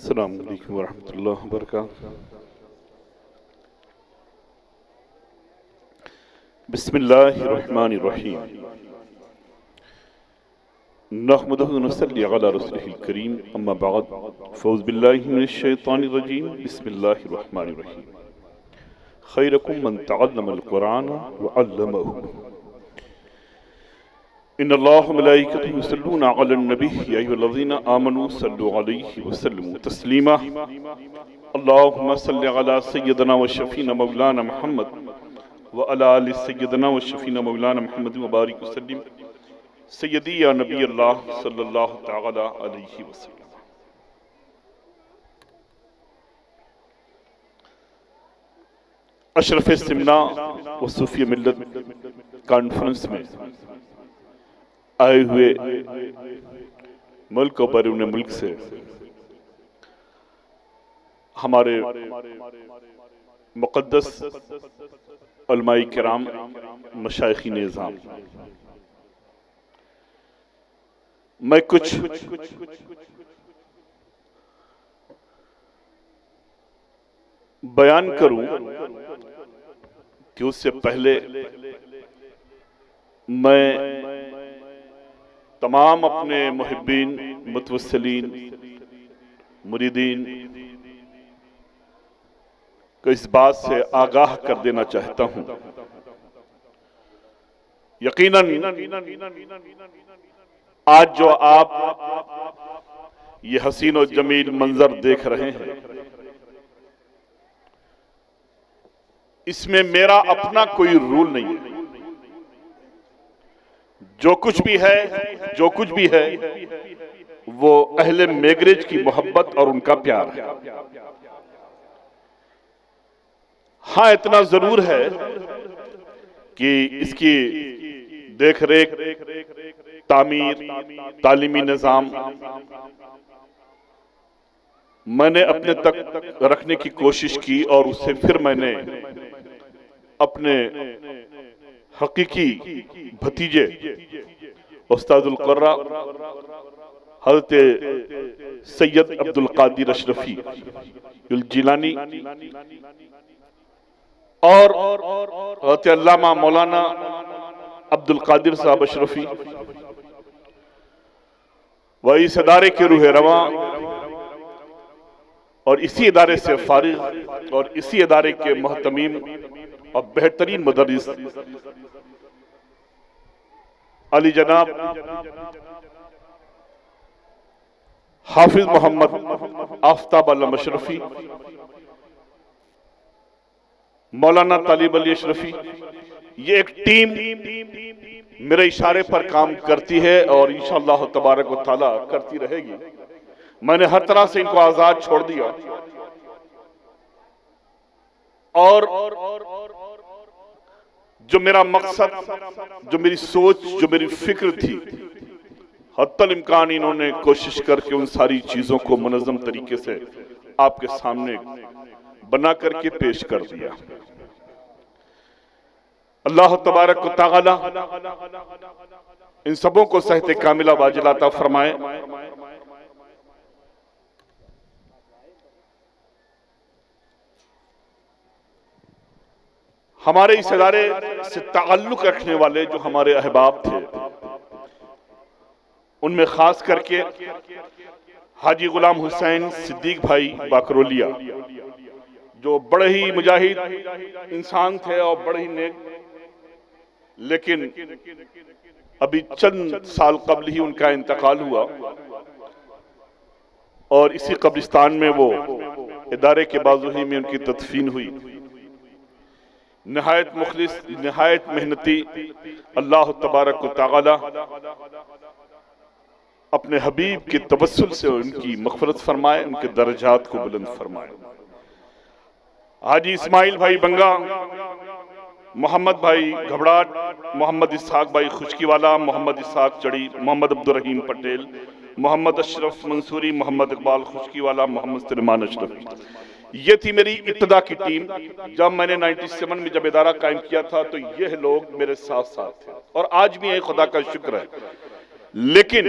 अस्सलामु अलैकुम वरहमतुल्लाहि वबरकातुहू। बिस्मिल्लाहिर्रहमानिर्रहीम। नहमदुहु व नसल्ली अला रसूलिहिल करीम, अम्मा बाद, फ़ऊज़ बिल्लाहि मिनश शैतानिर रजीम, बिस्मिल्लाहिर रहमानिर रहीम। खैरुकुम मन तअल्लमल कुरान व अल्लमहु। इन्नल्लाह व मलाइकतहु युसल्लूना अलन नबी या अय्युहल्लज़ीना आमनू सल्लु अलैहि व सल्लिमू तस्लीमा। अल्लाहुम्मा सल्लि अला सय्यिदना व शफीना मौलाना मुहम्मद व अला आलि सय्यिदना व शफीना मौलाना मुहम्मद व बारिक वसल्लिम सय्यदी या नबी अल्लाह सल्लल्लाहु तआला अलैहि वसल्लम। अशरफ सिमना व सूफी मिल्लत कॉन्फ्रेंस में आए हुए मुल्क और बैरून मुल्क से हमारे मुक़द्दस उलमाए किराम, मशाइख़ निज़ाम, मैं कुछ बयान करूं कि उससे पहले मैं तमाम अपने मुहिब्बीन, मुतवस्सिलीन, मुरीदीन को इस बात से आगाह कर देना चाहता हूं, यकीनन आज जो आप ये हसीन और जमील मंजर देख रहे हैं, इसमें मेरा अपना कोई रूल नहीं है। जो कुछ भी है वो अहले मेगरेज की मोहब्बत और उनका प्यार है। हाँ, इतना जरूर है कि इसकी देखरेख, तामीर, तालीमी निजाम मैंने अपने तक रखने की कोशिश की और उससे फिर मैंने अपने हकीकी भतीजे उस्तादुल क़र्रा हज़रत सैयद अब्दुल क़ादिर अशरफी जिलानी और हज़रत अल्लामा मौलाना अब्दुल क़ादिर साहब अशरफी व इस इदारे के रूह रवां और इसी इदारे से फारिग और इसी इदारे के मोहतमीम और बेहतरीन मुदर्रिस अली जनाब हाफिज मोहम्मद आफ्ताब आलम अशरफी, मौलाना तालिब अली अशरफी, ये एक टीम मेरे इशारे पर काम करती है और इंशाअल्लाह तबारक व तआला करती रहेगी। मैंने हर तरह से इनको आजाद छोड़ दिया और जो मेरा मकसद, जो मेरी सोच, जो मेरी फिक्र थी, हत्तल इम्कान इन्होंने कोशिश करके उन सारी चीजों को मुनज़्ज़म तरीके से आपके सामने बना करके पेश कर दिया। अल्लाह तबारक व तआला इन सबों को सेहत कामिला वाजिला अता फरमाए। हमारे इस इदारे से ताल्लुक रखने वाले जो हमारे अहबाब थे, उनमें खास करके हाजी गुलाम हुसैन सिद्दीक भाई बाकरोलिया, जो बड़े ही मुजाहिद इंसान थे और बड़े ही नेक, लेकिन अभी चंद साल कबल ही उनका इंतकाल हुआ और इसी कब्रिस्तान में वो इदारे के बाजुही में उनकी तदफीन हुई। निहायत मुखलिस, निहायत मेहनती, अल्लाह तबारक व तआला अपने हबीब के तवस्सुल से उनकी मग़फ़िरत फरमाए, उनके दर्जात को बुलंद फरमाए। हाजी इस्माइल भाई बंगा, मोहम्मद भाई घबराट, मोहम्मद इसहाक भाई खुशकीवाला, मोहम्मद इसहाक चढ़ी, मोहम्मद अब्दुल रहीम पटेल, मोहम्मद अशरफ मंसूरी, मोहम्मद इकबाल खुशकीवाला, मोहम्मद सलेमान अशरफी, ये थी मेरी इब्तिदा की टीम। जब मैंने 97 में जब इदारा कायम किया था तो यह लोग मेरे साथ साथ थे और आज भी है, खुदा का शुक्र है। लेकिन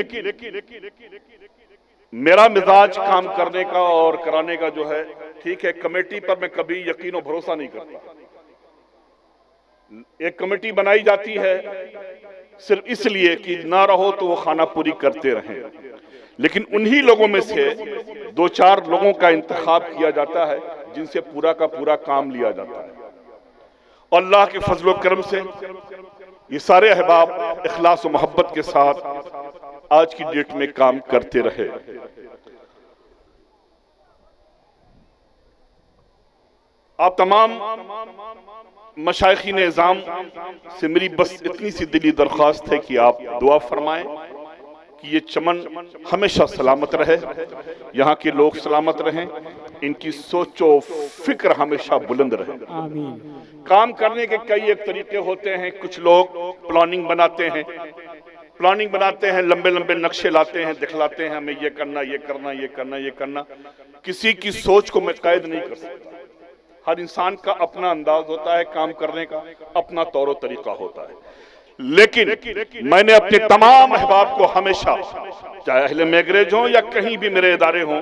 मेरा मिजाज काम करने का और कराने का जो है, ठीक है, कमेटी पर मैं कभी यकीन और भरोसा नहीं करता। एक कमेटी बनाई जाती है सिर्फ इसलिए कि ना रहो तो वो खाना पूरी करते रहें, लेकिन उन्हीं लोगों में से 2-4 लोगों का इंतखाब किया जाता है जिनसे पूरा का पूरा काम लिया जाता है। और अल्लाह के फजल व करम से ये सारे अहबाब इखलास और मोहब्बत के साथ आज की डेट में काम करते रहे। आप तमाम मशाइखीन निज़ाम से मेरी बस इतनी सी दिली दरख्वास्त है कि आप दुआ फरमाएं कि ये चमन हमेशा सलामत रहे, यहाँ के लोग सलामत रहें, इनकी सोचो फिक्र हमेशा बुलंद रहे। काम करने के कई एक तरीके होते हैं। कुछ लोग प्लानिंग बनाते हैं, लंबे लंबे नक्शे लाते हैं, दिखलाते हैं हमें ये करना, ये करना, ये करना, ये करना। किसी की सोच को मैं कैद नहीं कर सकता। हर इंसान का अपना अंदाज होता है काम करने का, अपना तौर तरीका होता है। लेकिन मैंने अपने तमाम अहबाब को हमेशा, चाहे अहले मैगरेज हो या कहीं भी मेरे इदारे हों,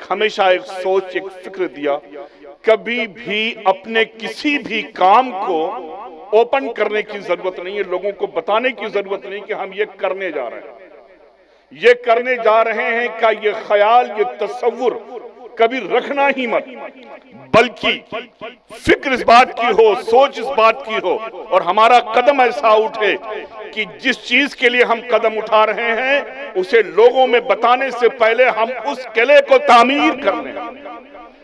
हमेशा एक सोच, एक फिक्र दिया। कभी भी अपने किसी भी काम को ओपन करने की जरूरत नहीं है, लोगों को बताने की जरूरत नहीं कि हम ये करने जा रहे हैं, ये करने जा रहे हैं का ये ख्याल, ये तसव्वुर कभी रखना ही मत, बल्कि फिक्र इस बात की हो, सोच इस बात की हो और हमारा कदम ऐसा उठे कि जिस चीज के लिए हम कदम उठा रहे हैं उसे लोगों में बताने से पहले हम उस किले को तामीर कर लें।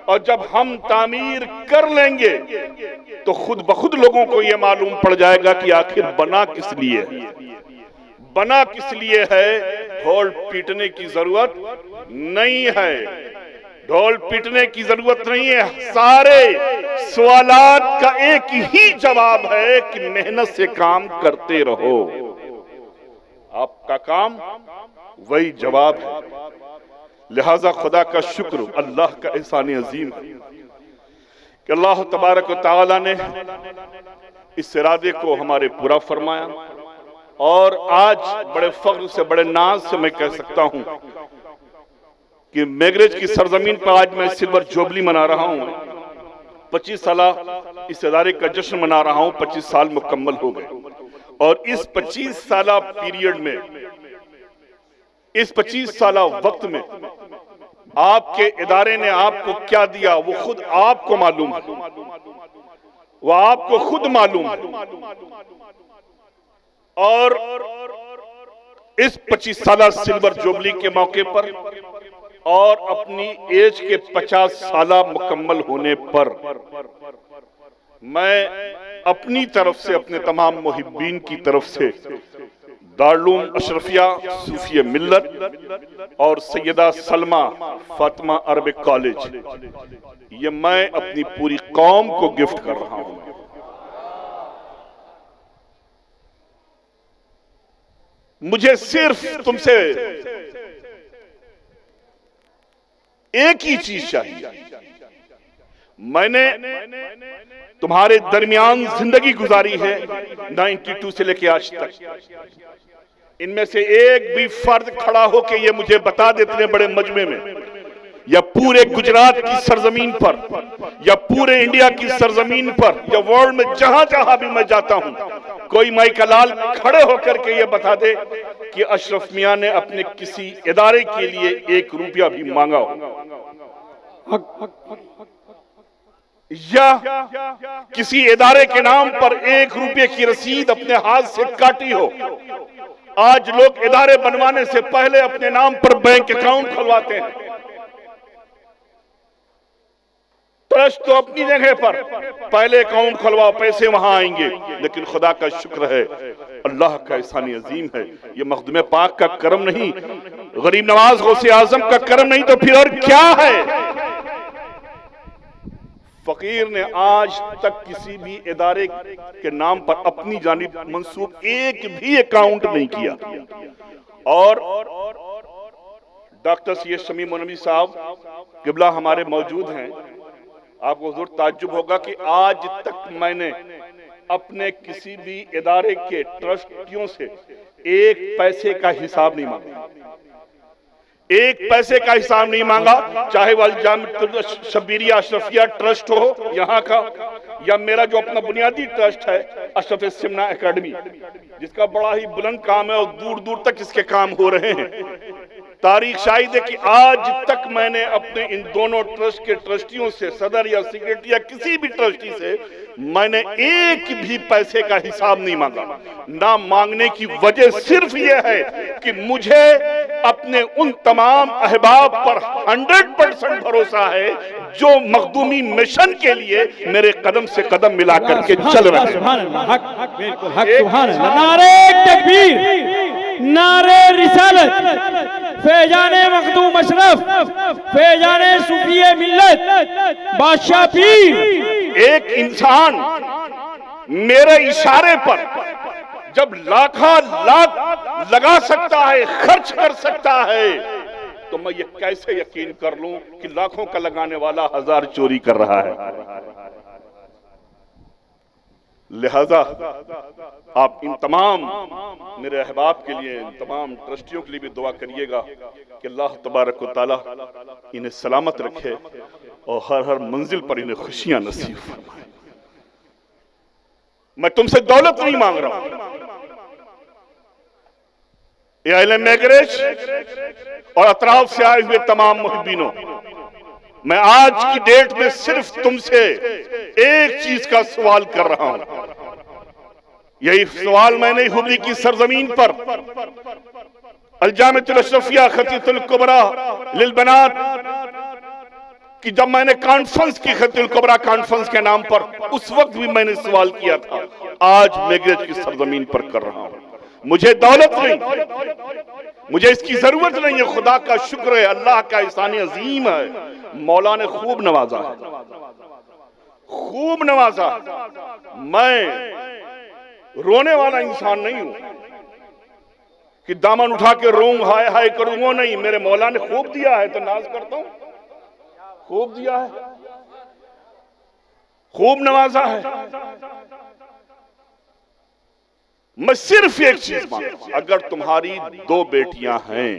और जब हम तामीर कर लेंगे तो खुद ब खुद लोगों को यह मालूम पड़ जाएगा कि आखिर बना किस लिए है, बना किस लिए है। ढोल पीटने की जरूरत नहीं है, ढोल पीटने की जरूरत नहीं है। सारे सवालात का एक ही जवाब है कि मेहनत से काम करते रहो। आपका काम वही जवाब है। लिहाजा खुदा का शुक्र, अल्लाह का एहसान अजीम है कि अल्लाह तबारक व तआला ने इस इरादे को हमारे पूरा फरमाया। और आज बड़े फख्र से, बड़े नाज से मैं कह सकता हूं कि मैगरेज की सरजमीन पर आज मैं सिल्वर जुबली मना रहा हूं। 25 साल इस इदारे का जश्न मना रहा हूं। 25 साल मुकम्मल हो गए और इस 25 साल पीरियड में, इस 25 साल वक्त में आपके इदारे ने आपको क्या दिया वो खुद आपको मालूम है, वो आपको खुद मालूम है। और इस 25 साल सिल्वर जुबली के मौके पर और अपनी एज के 50 साल मुकम्मल होने पर मैं अपनी तरफ से, अपने तमाम मुहिब्बीन की तरफ से दारुल अशरफिया सूफिया मिल्लत और सैयदा सलमा फातिमा अरबिक कॉलेज, ये मैं अपनी पूरी कौम को गिफ्ट कर रहा हूं। मुझे सिर्फ तुमसे एक ही चीज चाहिए। मैंने तुम्हारे दरमियान जिंदगी गुजारी है 92 से लेके आज तक। इनमें से एक भी फर्द खड़ा हो के ये मुझे बता दे इतने बड़े मजमे में या पूरे गुजरात की सरजमीन पर या पूरे इंडिया की सरजमीन पर या वर्ल्ड में जहां जहां भी मैं जाता हूं, कोई माइकलाल खड़े होकर के ये बता दे कि अशरफ मियां ने अपने किसी इदारे के लिए 1 रुपया भी मांगा हो या किसी इदारे के नाम पर 1 रुपये की रसीद अपने हाथ से काटी हो। आज लोग इदारे बनवाने से पहले अपने नाम पर बैंक अकाउंट खुलवाते हैं। ट्रस्ट तो अपनी जगह पर, पहले अकाउंट खुलवाओ, पैसे वहां आएंगे। लेकिन खुदा का शुक्र है, अल्लाह का एहसान अजीम है, ये मखदूम पाक का करम नहीं, गरीब नवाज गौसे आजम का करम नहीं तो फिर और क्या है। फकीर ने आज तक किसी भी इदारे के नाम पर अपनी जानिब मंसूब एक भी अकाउंट नहीं किया। और डॉक्टर सैयद शमी मोनवी साहब किबला हमारे मौजूद हैं। आपको जरूर ताज्जुब होगा कि आज तक मैंने अपने किसी भी इदारे के ट्रस्टियों से 1 पैसे का हिसाब नहीं मांगा, एक पैसे का हिसाब नहीं मांगा, चाहे वाल शब्बीरिया अशरफिया ट्रस्ट हो यहाँ का, या मेरा जो अपना बुनियादी ट्रस्ट है अशरफ सिमना एकेडमी, जिसका बड़ा ही बुलंद काम है और दूर दूर तक इसके काम हो रहे हैं। तारीख शाहिद है कि आज तक मैंने अपने इन दोनों ट्रस्ट के ट्रस्टियों से, सदर या सेक्रेटरी या किसी भी ट्रस्टी से, मैंने एक भी पैसे का हिसाब नहीं मांगा। ना मांगने की वजह सिर्फ यह है कि मुझे अपने उन तमाम अहबाब पर 100% भरोसा है जो मखदूमी मिशन के लिए मेरे कदम से कदम मिला करके चल रहे हैं। नारे तकबीर, नारे रिसालत, फैजाने मखदूम अशरफ, फैजाने सूफिए मिल्लत, बादशाह पीर। एक इंसान मेरे इशारे पर जब लाखों लाख लगा सकता है, खर्च कर सकता है, तो मैं ये कैसे यकीन कर लूं कि लाखों का लगाने वाला 1000 चोरी कर रहा है। लिहाजा आप इन तमाम मेरे अहबाब के लिए, इन तमाम ट्रस्टियों के लिए भी दुआ करिएगा कि अल्लाह तबारक व तआला इन्हें सलामत रखे और हर हर मंजिल पर इन्हें खुशियां नसीब फरमाए। मैं तुमसे दौलत नहीं मांग रहा हूं, ये आइलम मैगरेज और अतराफ से आए हुए तमाम मुहिब्बीनों, मैं आज की डेट में सिर्फ तुमसे एक चीज का सवाल कर रहा हूं। यही सवाल मैंने हुबली की सरजमीन पर अल-जामिअतुल अशरफिया खतीतुल कुबरा लिल बनात कि जब मैंने कॉन्फ्रेंस की, खतीतुल कुबरा कॉन्फ्रेंस के नाम पर, उस वक्त भी मैंने सवाल किया था, आज मैगरेज की सरजमीन पर कर रहा हूं। मुझे दौलत नहीं, मुझे इसकी जरूरत नहीं है। खुदा का शुक्र है, अल्लाह का एहसान अजीम है, मौला ने खूब नवाजा है, खूब नवाजा। मैं रोने वाला इंसान नहीं हूं कि दामन उठा के रोऊं, हाय हाय करूं, वो नहीं। मेरे मौला ने खूब दिया है तो नाज करता हूं, खूब दिया है, खूब नवाजा है। मैं सिर्फ एक चीज मांगता हूं, अगर तुम्हारी 2 बेटियां हैं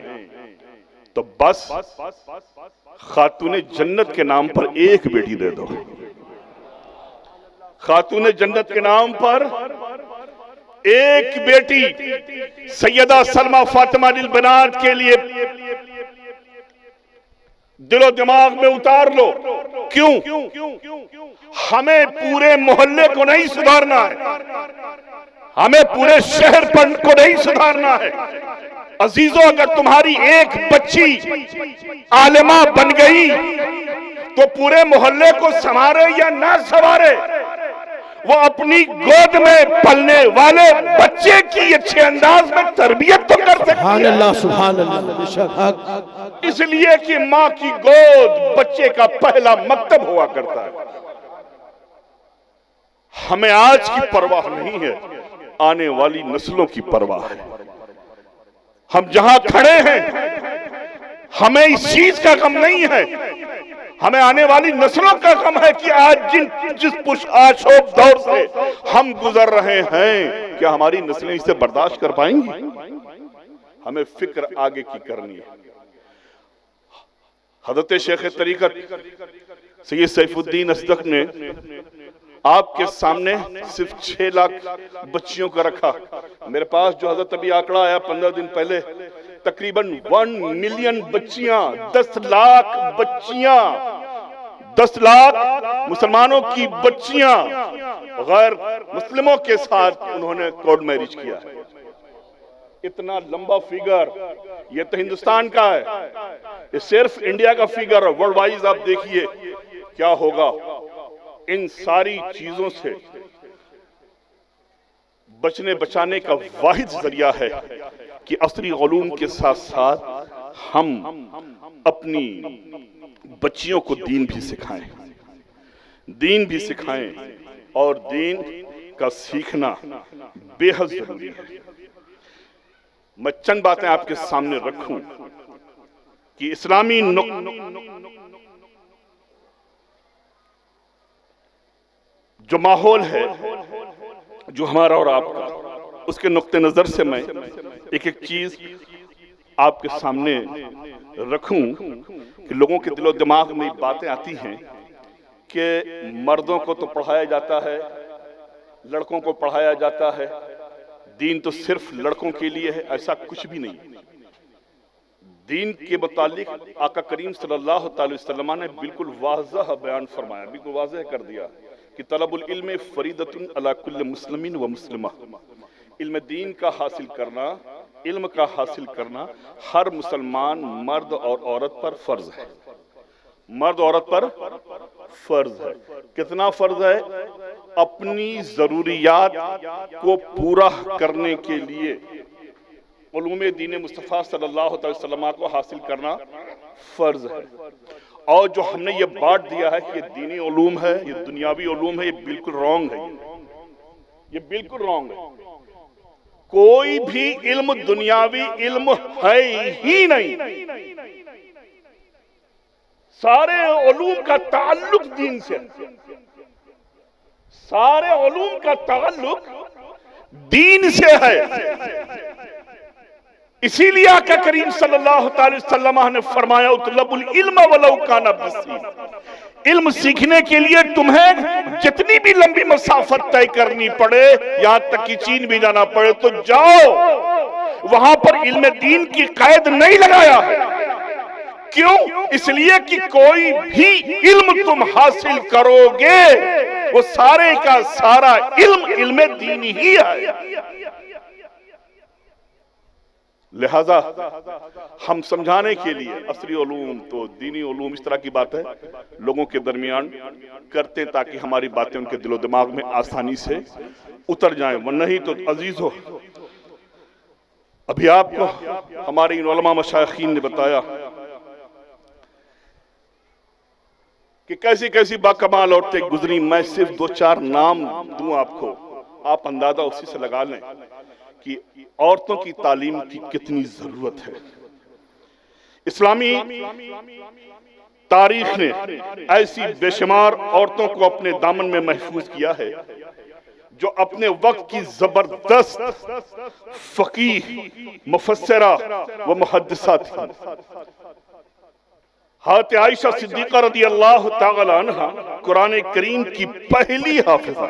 तो बस खातूने जन्नत के नाम पर एक बेटी दे दो। खातूने जन्नत के नाम पर एक बेटी सैयदा सलमा फातिमा लिल बनात के लिए दिलो दिमाग में उतार लो। क्यों? हमें पूरे मोहल्ले को नहीं सुधारना है, हमें पूरे शहर पर को नहीं सुधारना है। अजीजों, अगर तुम्हारी एक बच्ची आलिमा बन गई तो पूरे मोहल्ले को संवारे या ना संवारे, वो अपनी गोद में पलने वाले बच्चे की अच्छे अंदाज में तरबियत तो कर सकती है। सुभान अल्लाह। इसलिए कि मां की गोद बच्चे का पहला मकतब हुआ करता है। हमें आज की परवाह नहीं है, आने वाली नस्लों की परवाह है। हम जहां खड़े हैं हमें इस चीज का गम नहीं है, हमें आने वाली नस्लों का गम है कि आज जिस पुरआशोब दौर से हम गुजर रहे हैं, क्या हमारी नस्लें इसे बर्दाश्त कर पाएंगी? हमें फिक्र आगे की करनी है। हज़रत शेख तरीक़त सैयद सैफुद्दीन असदक ने आपके सामने सिर्फ 6 लाख बच्चियों का रखा। मेरे पास जो हजरत अभी आंकड़ा आया 15 दिन पहले, तकरीबन 1 मिलियन बच्चियां, 10 लाख बच्चियां, 10 लाख मुसलमानों की बच्चियां गैर मुस्लिमों के साथ उन्होंने कोर्ट मैरिज किया है। इतना लंबा फिगर, ये तो हिंदुस्तान का है, ये सिर्फ इंडिया का फिगर है। वर्ल्ड वाइज आप देखिए क्या होगा। इन सारी चीजों से बचने बचाने का वाहिद जरिया है कि असरी उलूम के साथ साथ हम अपनी बच्चियों को दीन भी सिखाएं, दीन भी सिखाएं, और दीन का सीखना बेहद जरूरी है। मैं चंद बातें आपके सामने रखूं कि इस्लामी जो माहौल है, जो हमारा और आपका, उसके नुक्ते नजर से मैं एक एक चीज आपके सामने रखूं कि लोगों के दिलो दिमाग में बातें आती हैं कि मर्दों को तो पढ़ाया जाता है, लड़कों को पढ़ाया जाता है, दीन तो सिर्फ लड़कों के लिए है। ऐसा कुछ भी नहीं। दीन के मुतालिक आका करीम सल्लल्लाहु अलैहि वसल्लम ने बिल्कुल वाज़ह बयान फरमाया, बिल्कुल वाज़ह कर दिया कि तलबुल इल्म फरीदतुन अला कुल्ल मुस्लिमिन व मुस्लिमा। इल्म दीन का हासिल करना, इल्म का हासिल करना हर मुसलमान मर्द और औरत पर फर्ज है। मर्द औरत पर फर्ज है। कितना फर्ज है? अपनी जरूरियात को पूरा करने के लिए उलूम दीन मुस्तफ़ा सल्लल्लाहु अलैहि वसल्लम को हासिल करना फर्ज है। और जो हमने ये बांट दिया है कि ये दीनी उलूम है, ये दुनियावी उलूम है, ये बिल्कुल रॉन्ग है। ये बिल्कुल रॉन्ग है। कोई भी इल्म दुनियावी इल्म है ही नहीं। सारे उलूम का ताल्लुक दीन से, सारे उलूम का ताल्लुक दीन से है। इसीलिए आका करीम सल्लल्लाहु अलैहि वसल्लम ने फरमाया उतलबुल इल्म वलौ काना बिस्सीन। इल्म सीखने के लिए तुम्हें जितनी भी लंबी मसाफत तय करनी पड़े, यहां तक कि चीन भी जाना पड़े, तो जाओ। वहां पर इल्म दीन की कैद नहीं लगाया है। क्यों? इसलिए कि कोई भी इल्म तुम हासिल करोगे वो सारे का सारा इल्म दीन ही है। लिहाजा हम समझाने के लिए असरी उलूम तो दीनी उलूम इस तरह की बात है लोगों के दरमियान करते हैं ताकि हमारी बातें उनके दिलो दिमाग में आसानी से उतर जाएं। वरना ही तो अजीज हो, अभी आपको हमारे इन उलमा मशाइखीन ने बताया कि कैसी कैसी बाकमाल औरतें गुजरी। मैं सिर्फ 2-4 नाम दूं आपको, आप अंदाजा उसी से लगा लें कि औरतों की तालीम की कितनी जरूरत है। इस्लामी तारीख ने ऐसी बेशुमार औरतों को अपने दामन में महफूज किया है जो अपने वक्त की जबरदस्त फकीह, मुफस्सिरा व मुहद्दिसा थी। हज़रत आयशा सिद्दीक़ा रज़ियल्लाहु ताला अन्हा कुरान करीम की पहली हाफिज़ा।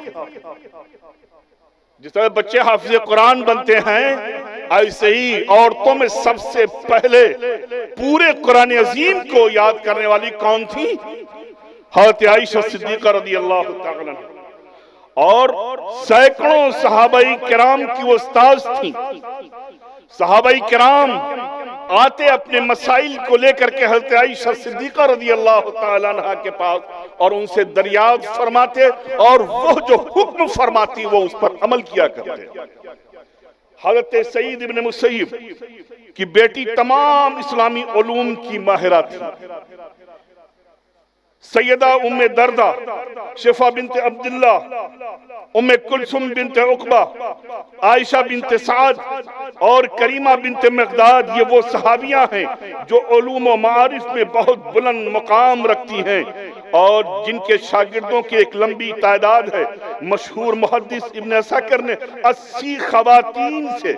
जिस तरह बच्चे हाफिज़े कुरान बनते हैं, ऐसे ही औरतों में सबसे पहले पूरे कुरान अजीम को याद करने वाली कौन थी? हज़रत आयशा सिद्दीक़ा रज़ियल्लाहु ताला अन्हा। और सैकड़ों सहाबाई किराम की वो उस्ताद थी। सहाबाई किराम आते अपने मसाइल को लेकर के हज़रत आयशा सिद्दीक़ा रज़ियल्लाहु ताला अन्हा के पास और उनसे दरियाफ्त फरमाते और वो जो हुक्म फरमाती वो उस पर अमल किया करते। हज़रत सईद इब्न मुसय्यब की बेटी तमाम इस्लामी उलूम की माहिरा थी। सैयदा उम्मे दर्दा, शिफा बिनते अब्दुल्ला, उम्मे कुलसुम बिनते उक़बा, आयशा बिनते साद और करीमा बिनते मक़दाद, ये वो सहाबियां हैं जो उलूम व मारिफ में बहुत बुलंद मुकाम रखती हैं और जिनके शागिर्दों की एक लंबी तादाद है। मशहूर मुहद्दिस इब्न असकर ने 80 खवातीन से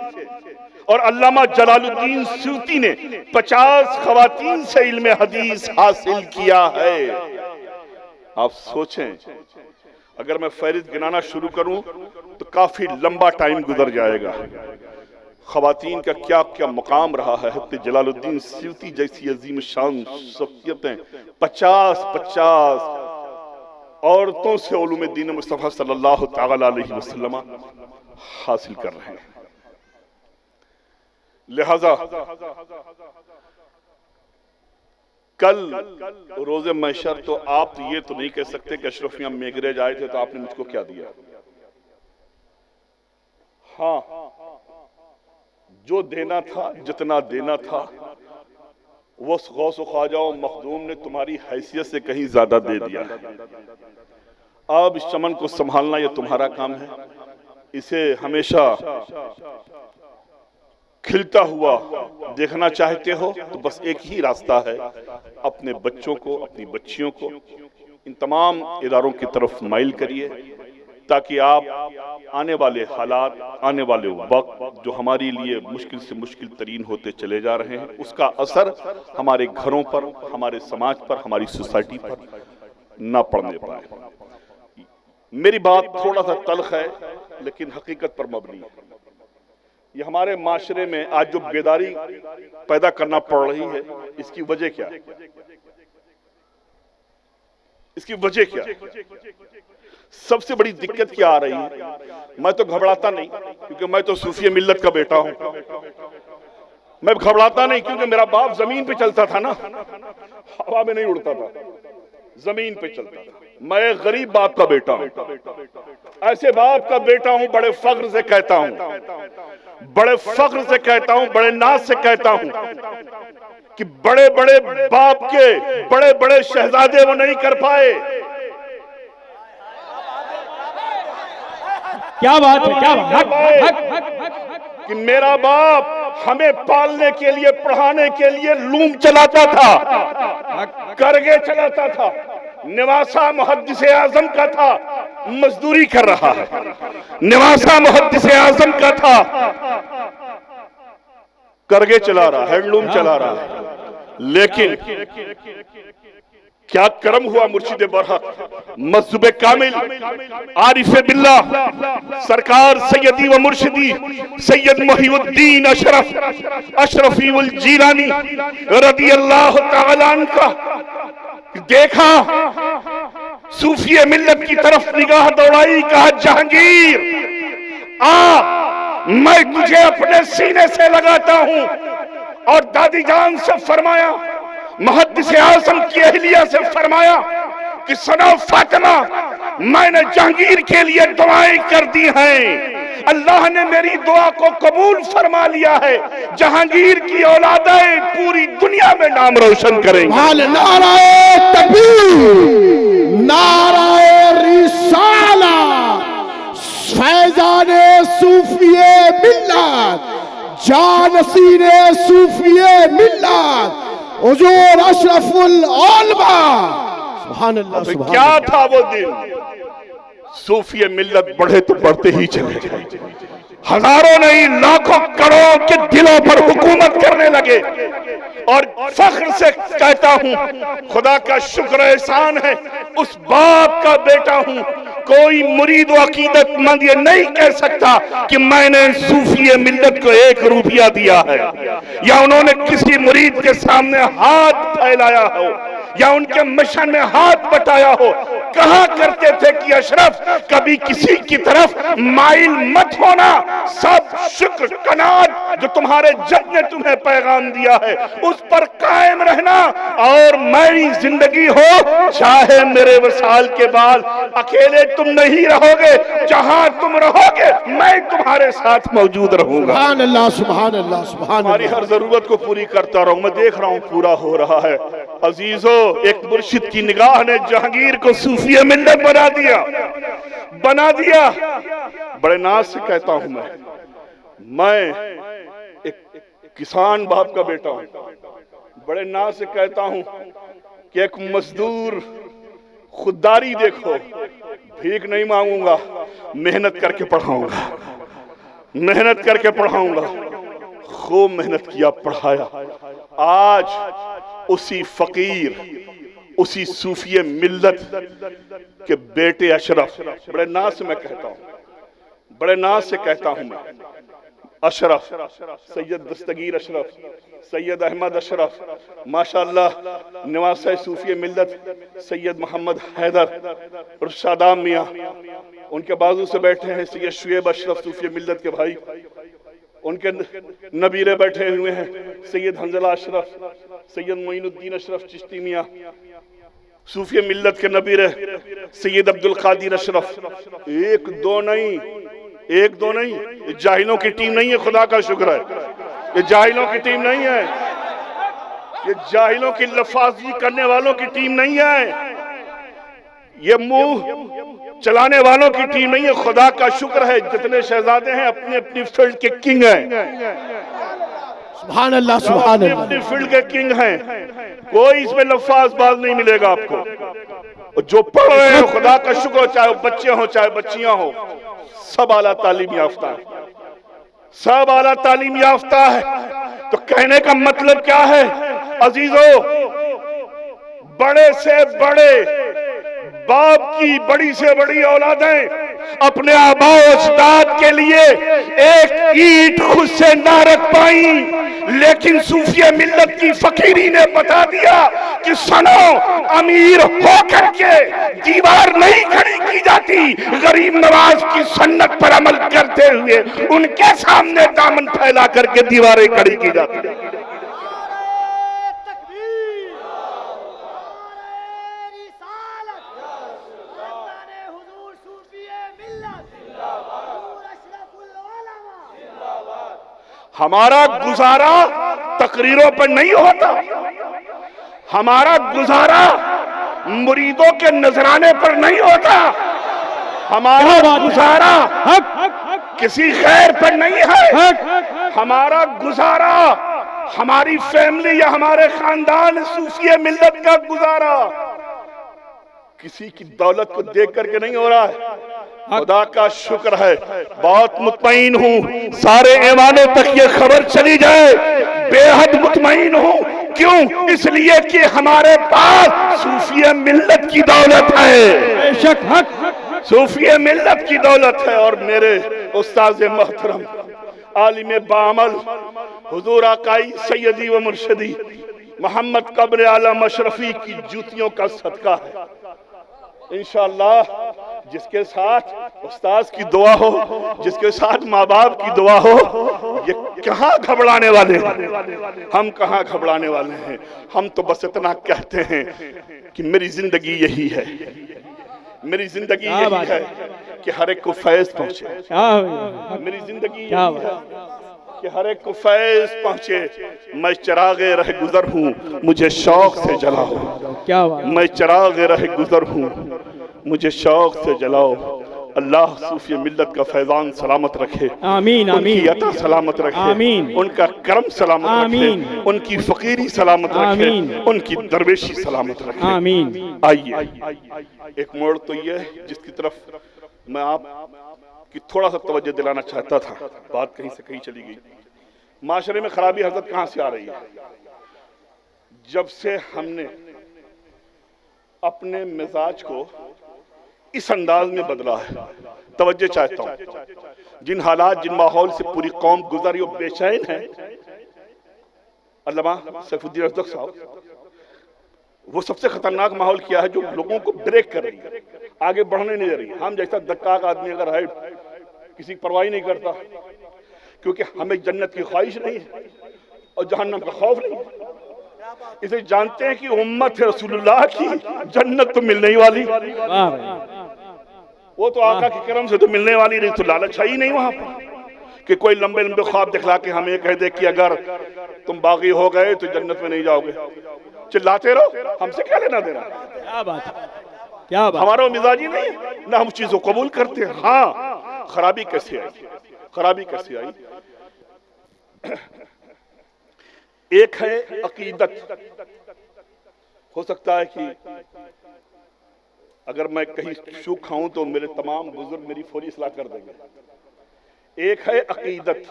और अल्लामा जलालुद्दीन सूती ने 50 खवातीन से इल्म हदीस हासिल किया है। आप सोचें, अगर मैं फहरिस्त गिनाना शुरू करूं तो काफी लंबा टाइम गुजर जाएगा। खवातीन का क्या क्या मुकाम रहा है। हज़रत जलालुद्दीन सूती जैसी अजीम शान शख्सियतें 50 औरतों से उलूम दीन मुस्तफ़ा सल्लल्लाहु ताला अलैहि वसल्लम हासिल कर रहे हैं। लिहाजा कल रोजे महशर तो आप ये तो नहीं कह सकते कि अशरफियां मेघरेज आए थे तो आपने मुझको क्या दिया। हाँ, जो देना था, जितना देना था, वो गौस ख्वाजा और मखदूम ने तुम्हारी हैसियत से कहीं ज्यादा दे दिया। अब इस चमन को संभालना ये तुम्हारा काम है। इसे हमेशा खिलता हुआ देखना चाहते हो तो बस एक ही रास्ता है, अपने बच्चों को, अपनी बच्चियों को इन तमाम इदारों की तरफ माइल करिए। ताकि आप आने वाले हालात, आने वाले वक्त जो हमारे लिए मुश्किल से मुश्किल तरीन होते चले जा रहे हैं, उसका असर हमारे घरों पर, हमारे समाज पर, हमारी सोसाइटी पर ना पड़ने पाए। मेरी बात थोड़ा सा तल्ख है लेकिन हकीकत पर मबनी है। ये हमारे माशरे में आज जो बेदारी पैदा करना पड़ रही है, इसकी वजह क्या है? इसकी वजह क्या है? सबसे बड़ी दिक्कत क्या आ रही है? मैं तो घबराता नहीं क्योंकि मैं तो सूफी मिल्लत का बेटा हूं। मैं घबराता नहीं क्योंकि मेरा बाप जमीन पे चलता था ना, हवा में नहीं उड़ता था, जमीन पे चलता था। मैं गरीब बाप का बेटा हूं, ऐसे बाप का बेटा हूं, बड़े फख्र से कहता हूं, बड़े फख्र से कहता हूं, बड़े नाज से कहता हूं कि बड़े बड़े बाप के बड़े बड़े शहजादे वो नहीं कर पाए। क्या बात है, क्या बात कि मेरा बाप हमें पालने के लिए, पढ़ाने के लिए लूम चलाता था, करगे चलाता था, निवासा मुहद्दिस आजम का था, मजदूरी कर रहा है, निवासा मुहद्दिस आजम का था, करगे चला रहा, हैंडलूम चला रहा है। लेकिन क्या करम हुआ मुर्शिद बरहक मजहब कामिल आरिफ बिल्लाह सरकार सैयदी व मुर्शिदी सैयद मुहीउद्दीन अशरफी उल जीलानी रदी अल्लाह तआला अन्हु का देखा, सूफी मिल्लत की तरफ निगाह दौड़ाई, कहा जहांगीर आ, मैं तुझे अपने सीने से लगाता हूं। और दादी जान से फरमाया, मुहद्दिस आज़म की अहलिया से फरमाया कि सुनो फातिमा, मैंने जहांगीर के लिए दुआएं कर दी हैं, अल्लाह ने मेरी दुआ को कबूल फरमा लिया है, जहांगीर की औलादें पूरी दुनिया में नाम रोशन करेंगे। नाराए तकबीर, नाराए रिसाला, फैजाने सूफिए मिल्लत, जानसीने सूफिए मिल्लत, हुजूर अशरफुल उलमा। सुभान अल्लाह, सुभान अल्लाह। क्या था वो दिन? सूफी मिल्लत बढ़े तो बढ़ते ही चले गए, हजारों नहीं लाखों करोड़ों के दिलों पर हुकूमत करने लगे। और फख्र से कहता हूं, खुदा का शुक्र एहसान है, उस बाप का बेटा हूं। कोई मुरीद व अकीदतमंद ये नहीं कह सकता कि मैंने सूफी मिल्लत को 1 रुपया दिया है, या उन्होंने किसी मुरीद के सामने हाथ फैलाया हो, या उनके मिशन में हाथ बटाया हो। कहा करते थे कि अशरफ, कभी किसी की तरफ माइल मत होना, सब शुक्र कनात जो तुम्हारे जज ने तुम्हें पैगाम दिया है उस पर कायम रहना, और मेरी जिंदगी हो चाहे मेरे वसाल के बाद, अकेले तुम नहीं रहोगे, जहां तुम रहोगे मैं तुम्हारे साथ मौजूद रहूंगा। सुभान अल्लाह, सुभान अल्लाह, सुभान हमारी हर जरूरत को पूरी करता रहूं। मैं देख रहा हूं पूरा हो रहा है। अजीजों, एक मुर्शिद की निगाह ने जहांगीर को सूफी मिल्लत बना दिया, बना दिया। बड़े नाज से कहता हूं, मैं एक किसान बाप का बेटा हूं। बड़े नाज से कहता हूं कि एक मजदूर, खुददारी देखो, भीख नहीं मांगूंगा, मेहनत करके पढ़ाऊंगा, मेहनत करके पढ़ाऊंगा। खूब मेहनत किया, पढ़ाया। आज उसी फकीर, उसी सूफी मिल्लत के बेटे अशरफ, बड़े नाज से मैं कहता हूं, बड़े नाज से कहता हूं मैं, अशरफ, सैयद दस्तगीर अशरफ, सैयद अहमद अशरफ, माशाअल्लाह निवासा सूफी मिल्लत सैयद मोहम्मद हैदर और शादाम मियाँ, उनके बाजू से बैठे हैं सैयद शुएब अशरफ सूफी मिल्लत के भाई, उनके नबीरे बैठे हुए हैं सैयद हंजला अशरफ, सैयद मोइनुद्दीन अशरफ चिश्ती मियाँ, सूफी मिल्लत के नबीरे सैयद अब्दुल कादिर अशरफ। एक दो नहीं, एक दो नहीं, ये जाहिलों की टीम नहीं है, खुदा का शुक्र है, ये जाहिलों की टीम नहीं है, ये जाहिलों की लफाजी करने वालों की टीम नहीं है, ये मुंह चलाने वालों की टीम नहीं है। खुदा का शुक्र है, जितने शहजादे हैं अपनी अपनी फील्ड के किंग हैं। सुभान अल्लाह, सुभान अल्लाह। अपनी फील्ड के किंग हैं, कोई इसमें लफाज बाज नहीं मिलेगा आपको। और जो पढ़ रहे हैं खुदा का शुक्र हो, चाहे वो बच्चे हो चाहे बच्चियां हो, सब आला तालीम याफ्ता है, सब आला तालीम याफ्ता है। तो कहने का मतलब क्या है अजीजों, बड़े से बड़े बाप की बड़ी से बड़ी औलादें अपने आबा उस्ताद के लिए एक ईंट खुद से ना रख पाई, लेकिन सूफिया मिल्लत की फकीरी ने बता दिया कि सुनो, अमीर होकर के दीवार नहीं खड़ी की जाती, गरीब नवाज की सुन्नत पर अमल करते हुए उनके सामने दामन फैला करके दीवारें खड़ी की जाती। हमारा गुजारा तकरीरों पर नहीं होता, हमारा गुजारा मुरीदों के नजराने पर नहीं होता, हमारा गुजारा किसी खैर पर नहीं है, हमारा गुजारा हमारी फैमिली या हमारे खानदान सूफिया मिल्लत का गुजारा किसी की दौलत को देख करके नहीं हो रहा है। खुदा का शुक्र है, बहुत मुतमईन हूँ, सारे ऐवानों तक ये खबर चली जाए, बेहद मुतमईन हूँ। क्यों? इसलिए कि हमारे पास सूफिया मिल्लत की दौलत है, सूफिया मिल्लत की दौलत है। और मेरे उस्ताद मोहतरम आलिम बामल हुजूर आकाई सैयदी व मुर्शदी मोहम्मद कब्र आलम अशरफी की जूतियों का सदका है। इंशाअल्लाह जिसके साथ उस्ताद की दुआ हो, जिसके साथ माँ बाप की दुआ हो, ये कहाँ घबराने वाले हैं, हम कहाँ घबराने वाले हैं। हम तो बस इतना कहते हैं कि मेरी जिंदगी यही है, मेरी जिंदगी यही है कि हर एक को फैज पहुंचे, मेरी जिंदगी यही है कि हर एक को फैज पहुंचे। मैं चिरागे रह गुजर हूँ, मुझे शौक से जलाओ, मैं चिरागे रह गुजर हूँ, मुझे शौक से जलाओ। अल्लाह सूफी मिल्लत का फैजान सलामत रखे, आमीन, उनकी अता सलामत रखे, आमीन, उनका करम सलामत रखे, उनकी फकीरी सलामत रखे, उनकी दरवेशी सलामत रखे, आमीन। आइए एक मोड़ तो ये जिसकी तरफ मैं आप कि थोड़ा सा तवज्जो दिलाना चाहता था, बात कहीं से कहीं चली गई। माशरे में खराबी हजरत कहां से आ रही है? जब से हमने अपने मिजाज को इस अंदाज में बदला है। तवज्जो चाहता हूं, जिन हालात जिन माहौल से पूरी कौम गुजरी और बेचैन है, अल्लामा सैफुद्दीन अफजल साहब, वो सबसे खतरनाक माहौल किया है जो लोगों को ब्रेक कर रही है, आगे बढ़ने नहीं दे रही। हम जैसा दक्काक आदमी अगर है किसी की परवाही नहीं करता, क्योंकि हमें जन्नत की ख्वाहिश नहीं है और जहन्नम का खौफ नहीं है। इसे जानते हैं कि उम्मत है रसूलुल्लाह की, जन्नत तो मिलने ही वाली, वो तो आका के करम से तो मिलने वाली नहीं, तो लालच है ही नहीं वहां पर कि कोई लंबे लंबे ख्वाब दिखला के हमें कह दे कि अगर तुम बागी हो गए तो जन्नत में नहीं जाओगे। चिल्लाते रहो, हमसे क्या लेना देना। क्या बात है, क्या बात। हमारा मिजाजी नहीं ना, हम चीजों को कबूल करते हैं। हाँ, खराबी कैसे आई, खराबी कैसे आई? एक है अकीदत। हो सकता है कि अगर मैं कहीं चूक खाऊं तो मेरे तमाम बुजुर्ग मेरी फौरी इस्लाह कर देंगे। एक है अकीदत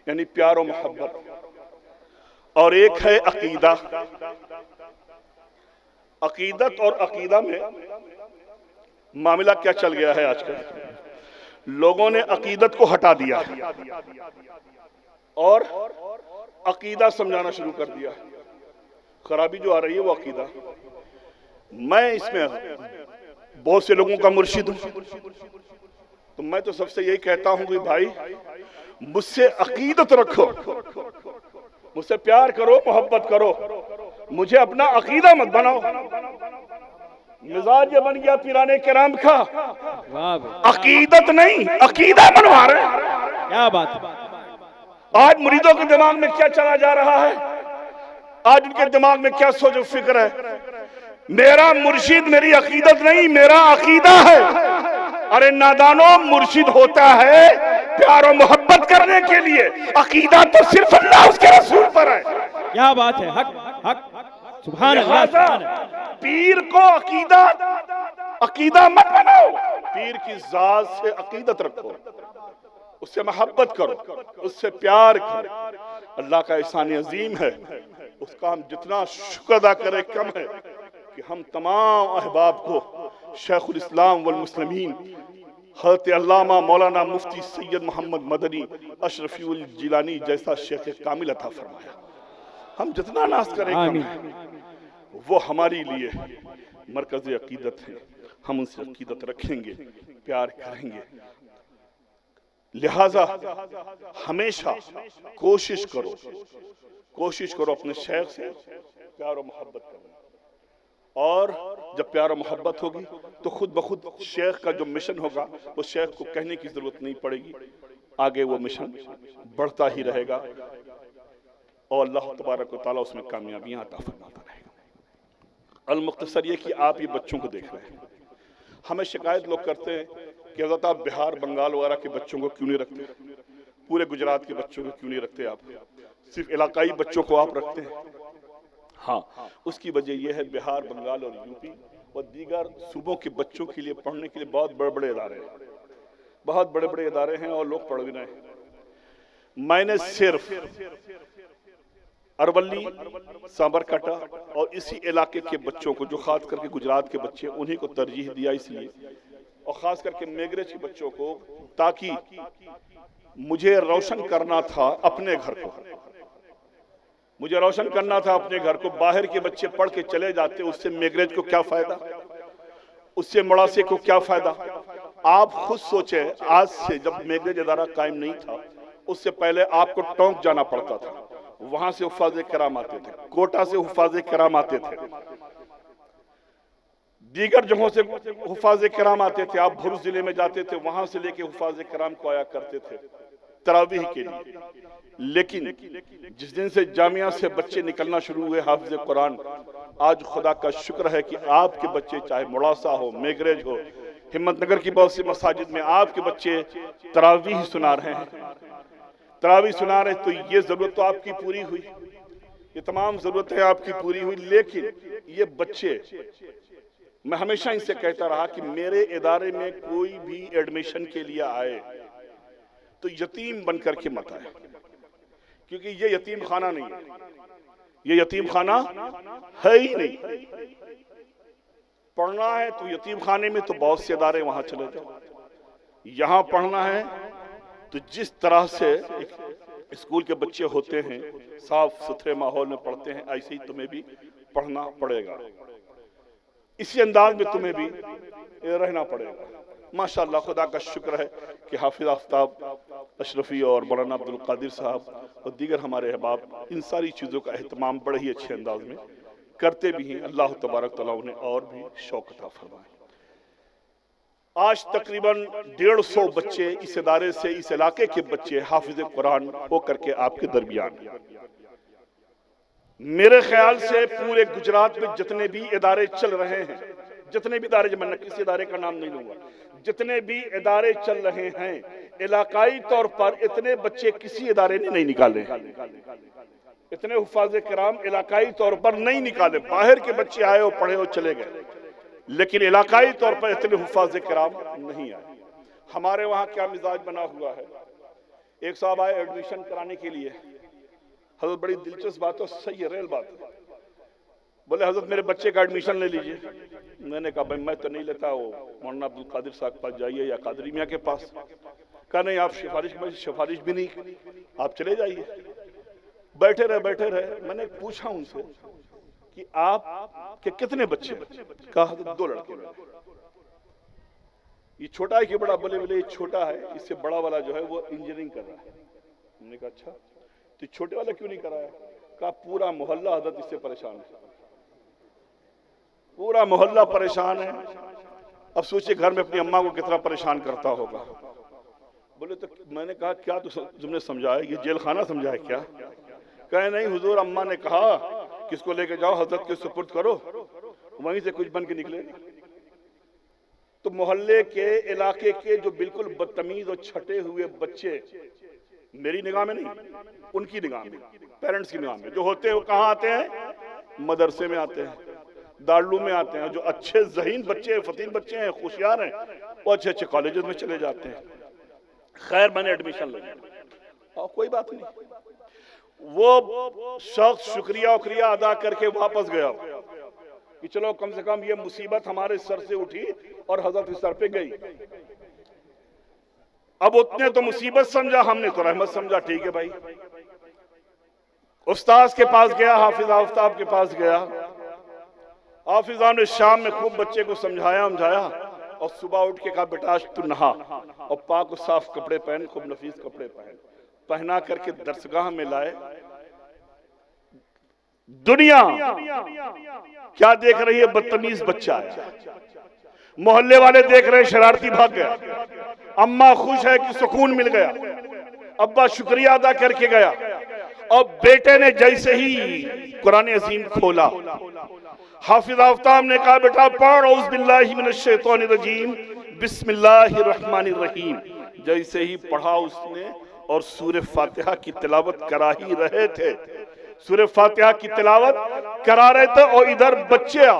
यानी प्यार और मोहब्बत, और एक है अकीदा। अकीदत और अकीदा में मामला क्या चल गया है आजकल? लोगों ने अकीदत को हटा दिया और अकीदा समझाना शुरू कर दिया। खराबी जो आ रही है वो अकीदा। मैं इसमें बहुत से लोगों का मुर्शिद हूं, तो मैं तो सबसे यही कहता हूं कि भाई मुझसे अकीदत रखो, मुझसे प्यार करो, मोहब्बत करो, मुझे अपना अकीदा मत बनाओ। मिजाज ये बन गया पीराने किराम का, अकीदत नहीं अकीदा बनवा रहे। क्या बात है। आज मुरीदों के दिमाग में क्या चला जा रहा है, आज उनके दिमाग में क्या सोच फिक्र है? मेरा मुर्शिद मेरी अकीदत नहीं, मेरा अकीदा है। अरे नादानो, मुर्शिद होता है प्यार और मोहब्बत करने के लिए, अकीदा तो सिर्फ अल्लाह उसके रसूल पर है। क्या बात है, हक हक सुभान अल्लाह, लिहाजा सुभान अल्लाह। पीर को अकीदा मत बनाओ, पीर की जात से अकीदत रखो, उससे मोहब्बत करो, उससे प्यार करो। अल्लाह का एहसान अजीम है, उसका हम जितना शुक्र अदा करें कम है कि हम तमाम अहबाब को शेखुल इस्लाम वल मुस्लिमीन हज़रत अल्लामा मौलाना मुफ्ती सैयद मोहम्मद मदनी अशरफीउल जिलानी जैसा शेख कामिल अता फरमाया। हम जितना नाज करें कम है, वो हमारी लिए मरकज़ अकीदत है, हम उनसे अकीदत रखेंगे, प्यार करेंगे। लिहाजा हमेशा कोशिश करो अपने शेख से प्यार और मोहब्बत करना, और जब प्यार और मोहब्बत होगी तो खुद ब खुद शेख का जो मिशन होगा वो शेख को कहने की जरूरत नहीं पड़ेगी, आगे वो मिशन बढ़ता ही रहेगा और अल्लाह तबारक व तआला उसमें कामयाबियां अता फरमाता रहेगा। अल-मुख्तसर ये कि आप ये बच्चों को देख रहे हैं, हमें शिकायत लोग करते हैं कि हज़रत आप बिहार बंगाल वगैरह के बच्चों को क्यों नहीं रखते, पूरे गुजरात के बच्चों को क्यों नहीं रखते, आप सिर्फ इलाकाई बच्चों को आप रखते हैं। हाँ, उसकी वजह यह है बिहार बंगाल और यूपी और दीगर सूबों के बच्चों के लिए पढ़ने के लिए बहुत बड़े बड़े इदारे हैं, बहुत बड़े बड़े इदारे हैं और लोग पढ़ भी रहे हैं। मैंने सिर्फ अरवली, साबरकांठा और इसी इलाके के बच्चों को, जो खास करके गुजरात के बच्चे, उन्हीं को तरजीह दिया इसलिए, और खास करके मेघरज के बच्चों को, ताकि मुझे रोशन करना था अपने घर को, मुझे रोशन करना था अपने घर को। बाहर के बच्चे पढ़ के चले जाते, उससे मेघरज को क्या फायदा, उससे मोड़ासे को क्या फायदा। आप खुद सोचे, आज से जब मेघरज इदारा कायम नहीं था, उससे पहले आपको टोंक जाना पड़ता था, वहां से हुफ़ाज़े किराम आते थे, कोटा से हुफ़ाज़े किराम आते थे, दीगर जगहों से हुफ़ाज़े किराम आते थे। आप भरूच जिले में जाते थे, वहां से लेके हुफ़ाज़े किराम को आया करते थे तरावीह के लिए। लेकिन जिस दिन से जामिया से बच्चे निकलना शुरू हुए हाफिज़ कुरान, आज खुदा का शुक्र है कि आपके बच्चे, चाहे मोड़ासा हो, मेघरज हो, हिम्मतनगर की बहुत सी मसाजिद में आपके बच्चे तरावीह सुना रहे हैं, तरावीह सुना रहे। तो ये जरूरत तो आपकी पूरी हुई, ये तमाम जरूरतें आपकी पूरी हुई। लेकिन ये बच्चे, मैं हमेशा इनसे कहता रहा कि मेरे इदारे में कोई भी एडमिशन के लिए आए तो यतीम बनकर के मत आए, क्योंकि ये यतीम खाना नहीं है, ये यतीम खाना है ही नहीं। पढ़ना है तो यतीम खाने में तो बहुत से इदारे, वहां चले जाओ। यहां पढ़ना है तो जिस तरह से स्कूल के बच्चे होते हैं, साफ सुथरे माहौल में पढ़ते हैं, ऐसे ही तुम्हें भी पढ़ना पड़ेगा, इसी अंदाज में तुम्हें भी रहना पड़ेगा। माशाअल्लाह, खुदा का शुक्र है कि हाफिज आफ्ताब अशरफी और मौलाना अब्दुल कादिर साहब और दीगर हमारे अहबाब इन सारी चीज़ों का एहतमाम बड़े ही अच्छे अंदाज में करते भी हैं। अल्लाह तबारक तआला उन्हें और भी शौक़ अता फरमाए। आज तकरीबन 150 बच्चे इस इदारे से, इस इलाके के बच्चे हाफिज कुरान होकर के आपके दरमियान। मेरे ख्याल से पूरे गुजरात में जितने भी इदारे चल रहे हैं, जितने भी इदारे, मैं किसी इदारे का नाम नहीं लूंगा, जितने भी इदारे चल रहे हैं, इलाकाई तौर पर इतने बच्चे किसी इदारे ने नहीं निकाले, इतने हुफ़ाज़े किराम इलाकाई तौर पर नहीं निकाले। बाहर के बच्चे आए और पढ़े और चले गए, लेकिन इलाकाई तौर पर इतने हुफ़ाज़े किराम नहीं आए। हमारे वहाँ क्या मिजाज बना हुआ है, एक साहब आए एडमिशन कराने के लिए, हजरत बड़ी दिलचस्प बात है, सही है, रेल बात है। बोले हजरत मेरे बच्चे का एडमिशन ले लीजिए। मैंने कहा भाई मैं तो नहीं लेता, वो मौलाना अब्दुल कादिर साहब के पास जाइए या कादरी मियाँ के पास। कहा नहीं, आप सिफारिश भी नहीं, आप चले जाइए। बैठे रहे। मैंने पूछा उनसे कि आप के कितने बच्चे? कहा 2 लड़के। ये छोटा है कि बड़ा? बोले ये छोटा है, इससे बड़ा वाला जो है वो इंजीनियरिंग कर रहा है। हमने कहा अच्छा, तो छोटे वाला क्यों नहीं कराया? कहा पूरा मोहल्ला हजरत इससे परेशान है, पूरा मोहल्ला परेशान है। अब सोचिए घर में अपनी अम्मा को कितना परेशान करता होगा। बोले तो मैंने कहा क्या तुमने समझाया, ये जेल खाना समझाया क्या? कहे नहीं हुजूर, अम्मा ने कहा किसको लेके जाओ, हजरत के सुपुर्द करो, वहीं से कुछ बन के निकले। तो मोहल्ले के, इलाके के जो बिल्कुल बदतमीज और छटे हुए बच्चे, मेरी निगाह में नहीं, उनकी निगाह में, पेरेंट्स की निगाह में जो होते हैं, वो कहाँ आते हैं? मदरसे में आते हैं, दारुल में आते हैं। जो अच्छे ज़हीन बच्चे हैं, फतीन बच्चे हैं, होशियार हैं, वो अच्छे अच्छे कॉलेजेस में चले जाते हैं। खैर मैंने एडमिशन ले लिया और कोई बात नहीं। वो शख्स शुक्रिया उक्रिया अदा करके वापस गया कि चलो कम से कम ये मुसीबत हमारे सर से उठी और हजरत के सर पे गई। अब उतने तो मुसीबत समझा, हमने तो रहमत समझा। ठीक है भाई, उस्ताद के पास गया, हाफिज आफ्ताब के पास गया। हाफिज साहब ने शाम में खूब बच्चे को समझाया और सुबह उठ के कहा बेटा आज तू नहा और पाक और साफ कपड़े पहन, खूब नफीस कपड़े पहना करके दरसगाह में लाए। दुनिया क्या देख रही है? बदतमीज बच्चा है। मोहल्ले वाले देख रहे, शरारती भाग गया। अम्मा खुश है कि सुकून मिल गया। अब्बा शुक्रिया अदा करके गया और बेटे ने जैसे ही कुरान अजीम खोला, हाफिज आफ्ताब ने कहा बेटा पढ़ औज़ बिल्लाहि मिनश शैतानिर रजीम बिस्मिल्लाहिर रहमानिर रहीम। जैसे ही पढ़ा उसने और सूरह फातिहा की तिलावत करा ही रहे थे, सूरह फातिहा की तिलावत करा रहे थे और इधर बच्चा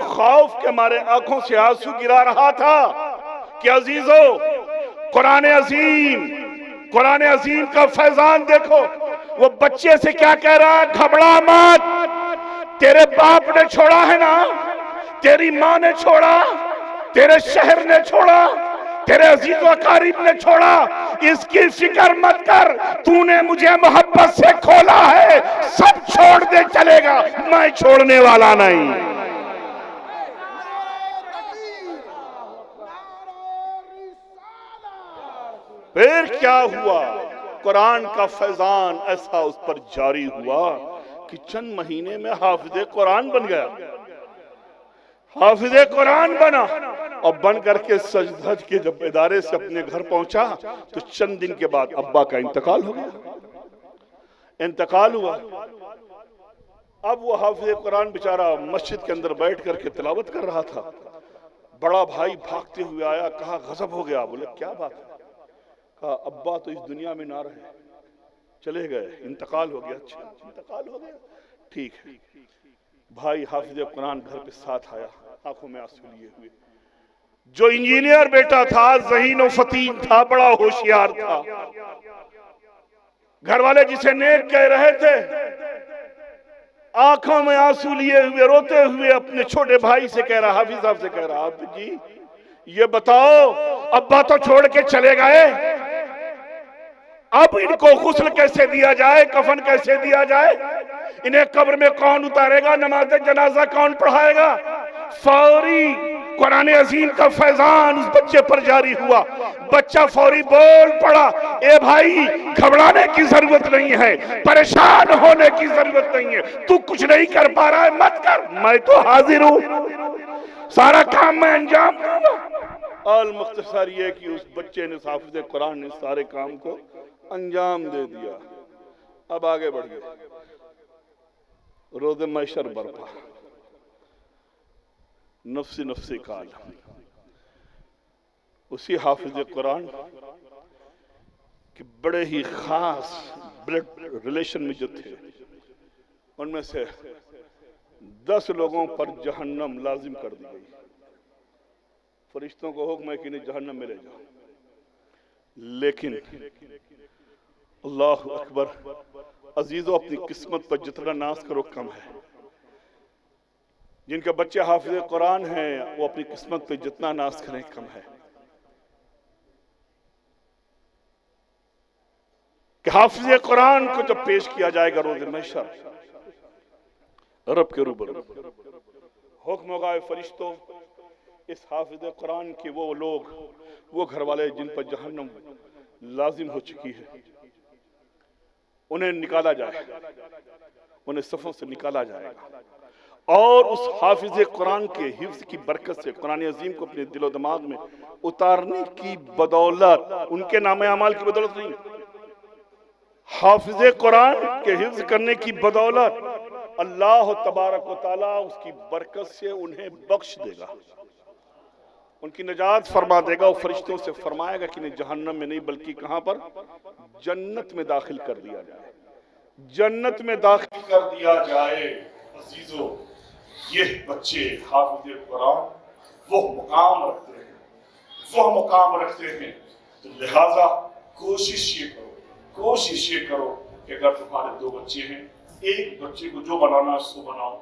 खौफ के मारे आंखों से आंसू गिरा रहा था कि अजीजों कुरान अजीम का फैजान देखो। वो बच्चे से क्या कह रहा है? घबरा मत, तेरे बाप ने छोड़ा है ना, तेरी माँ ने छोड़ा, तेरे शहर ने छोड़ा, तेरे अजीज अकारीब ने छोड़ा, इसकी फिक्र मत कर, तूने मुझे मोहब्बत से खोला है, सब छोड़ दे चलेगा, मैं छोड़ने वाला नहीं। फिर क्या हुआ? कुरान का फैजान ऐसा उस पर जारी हुआ कि चंद महीने में हाफिज़े कुरान बन गया। हाफिज़े कुरान बना और बन करके सज धज के जब इदारे से अपने घर पहुंचा तो चंद दिन के बाद अब्बा का इंतकाल हो गया। इंतकाल हुआ। अब वो हाफिज़े कुरान बेचारा मस्जिद के अंदर बैठ करके तिलावत कर रहा था। बड़ा भाई भागते हुए आया, कहा गजब हो गया। बोले क्या बात है? कहा अब्बा तो इस दुनिया में ना रहे, चले गए, इंतकाल हो गया। अच्छा इंतकाल हो गया, ठीक है। भाई हाफिज़ कुरान घर पे साथ आया, आंखों में आंसू लिए हुए। जो इंजीनियर बेटा था, ज़हीन और फतीन था, बड़ा होशियार था, घर वाले जिसे नेक कह रहे थे, आंखों में आंसू लिए हुए रोते हुए अपने छोटे भाई से कह रहा, हाफिज साहब से कह रहा, हाफिज जी ये बताओ अब्बा तो छोड़ के चले गए, अब इनको गुस्ल कैसे दिया जाए, कफन कैसे दिया जाए, इन्हें कब्र में कौन उतारेगा, नमाज जनाजा कौन पढ़ाएगा। फौरी कुरान अजीम का फैजान उस बच्चे पर जारी हुआ। बच्चा फौरी बोल पड़ा, ए भाई घबराने की जरूरत नहीं है, परेशान होने की जरूरत नहीं है, तू कुछ नहीं कर पा रहा है मत कर, मैं तो हाजिर हूं, सारा काम मैं अंजाम दूंगा। अल मुख्तसर ये कि उस बच्चे ने, हाफिज़ कुरान ने सारे काम को अंजाम दे दिया। अब आगे बढ़ गए, रोज़े महशर बरपा, नफ्सी नफ्सी काल। उसी हाफिज़ कुरान के बड़े ही खास ब्लड रिलेशन में जो थे, उनमें से 10 लोगों पर जहन्नम लाजिम कर दी गई। फरिश्तों को हुक्म है कि इन्हें जहन्नम में ले जाओ, लेकिन अल्लाह अकबर अजीजों, अपनी किस्मत पर जितना नाज करो कम है। जिनके बच्चे हाफिज़ कुरान हैं वो अपनी किस्मत पे जितना नाज करें कम है। कि हाफिज़ कुरान को जब पेश किया जाएगा रोज़े महशर रब के रूबरू, हुक्म होगा फरिश्तों, इस हाफिज़ कुरान के वो लोग, वो घर वाले जिन पर जहन्नम लाजिम हो चुकी है, उन्हें निकाला जाएगा, उन्हें सफों से निकाला जाएगा और उस हाफिज़ कुरान के हिफ्ज़ की बरकत से कुरान अजीम को अपने दिलो दिमाग में उतारने की बदौलत, उनके नामे अमाल की बदौलत नहीं, हाफिज़ कुरान के हिफ्ज़ करने की बदौलत अल्लाह तबारक व तआला उसकी बरकत से उन्हें बख्श देगा, उनकी निजात फरमा देगा। और फरिश्तों से फरमाएगा कि नहीं जहन्नम में नहीं बल्कि कहां पर, जन्नत में दाखिल कर दिया जाए, जन्नत में दाखिल कर दिया जाए। अजीजों, ये बच्चे हाफिज़ कुरान वो मुकाम रखते हैं, तो लिहाजा कोशिश ये करो कि अगर तुम्हारे 2 बच्चे हैं, एक बच्चे को जो बनाना है उसको बनाओ,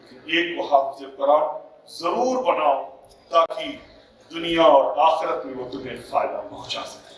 लेकिन एक को हाफिज़ कुरान जरूर बनाओ, ताकि दुनिया और आखिरत में वो तुम्हें फायदा पहुंचा सके।